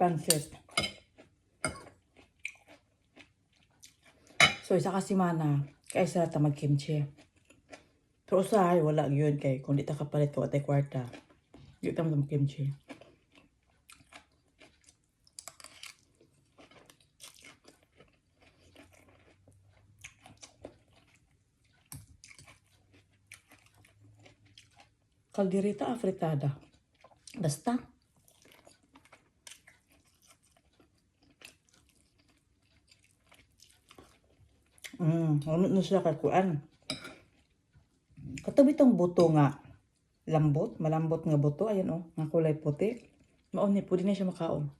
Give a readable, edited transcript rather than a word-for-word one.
Pansit. So, isa ka semana, kaya isa ta mag-kimchi. Pero usahay, wala yun kay kung di ta kapalit ko atay kwarta. Di ta mag-kimchi. Kaldereta afritada. Basta. Ano na siya kakuan. Katabi tong buto nga lambot, malambot nga buto, ayan nga kulay puti. Mauni po din na siya makaon.